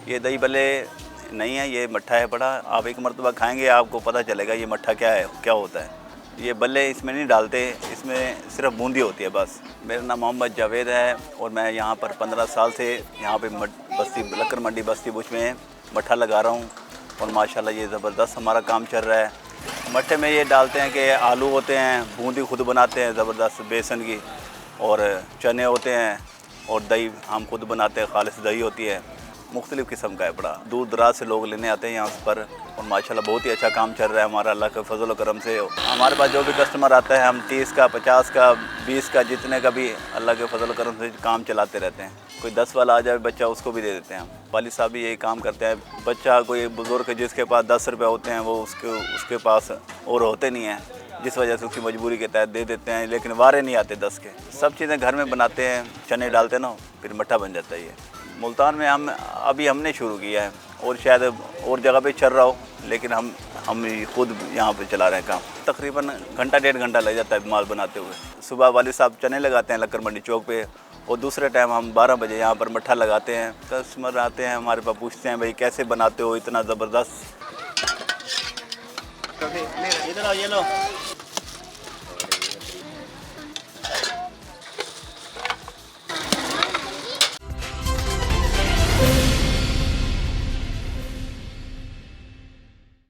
ये दही भल्ले नहीं है, ये मट्ठा है बड़ा। आप एक मरतबा खाएंगे आपको पता चलेगा ये मट्ठा क्या है, क्या होता है। ये भल्ले इसमें नहीं डालते, इसमें सिर्फ बूंदी होती है बस। मेरा नाम मोहम्मद जावेद है और मैं यहाँ पर 15 साल से यहाँ पे बस्ती लक्कर मंडी बस्ती बुश में मट्ठा लगा रहा हूँ और माशाल्लाह ये ज़बरदस्त हमारा काम चल रहा है। मट्ठे में ये डालते हैं कि आलू होते हैं, बूंदी खुद बनाते हैं ज़बरदस्त बेसन की, और चने होते हैं, और दही हम खुद बनाते हैं, खालिस दही होती है। मुख्तलिफ़ किस्म का है बड़ा। दूर दराज से लोग लेने आते हैं यहाँ पर और माशाल्लाह बहुत ही अच्छा काम चल रहा है हमारा, अल्लाह के फजल करम से। हमारे पास जो भी कस्टमर आता है हम 30 का, 50 का, 20 का, जितने का भी अल्लाह के फजल करम से काम चलाते रहते हैं। कोई 10 वाला आ जाए बच्चा, उसको भी दे देते हैं हम। वालिद साहब भी यही काम करते हैं। बच्चा कोई बुज़ुर्ग जिसके पास 10 रुपये होते हैं वो उसके पास और होते नहीं हैं, जिस वजह से उसकी मजबूरी के तहत दे देते हैं, लेकिन वारे नहीं आते 10 के। सब चीज़ें घर में बनाते हैं, चने डालते हैं ना, फिर मट्ठा बन जाता है। ये मुल्तान में हमने शुरू किया है और शायद और जगह पे चल रहा हो, लेकिन हम खुद यहाँ पे चला रहे हैं काम। तकरीबन घंटा 1.5 घंटा लग जाता है माल बनाते हुए। सुबह वालिद साहब चने लगाते हैं लक्कर मंडी चौक पे, और दूसरे टाइम हम 12 बजे यहाँ पर मट्ठा लगाते हैं। कस्टमर आते हैं हमारे पास, पूछते हैं भाई कैसे बनाते हो इतना ज़बरदस्त। इधर आओ, ये लो।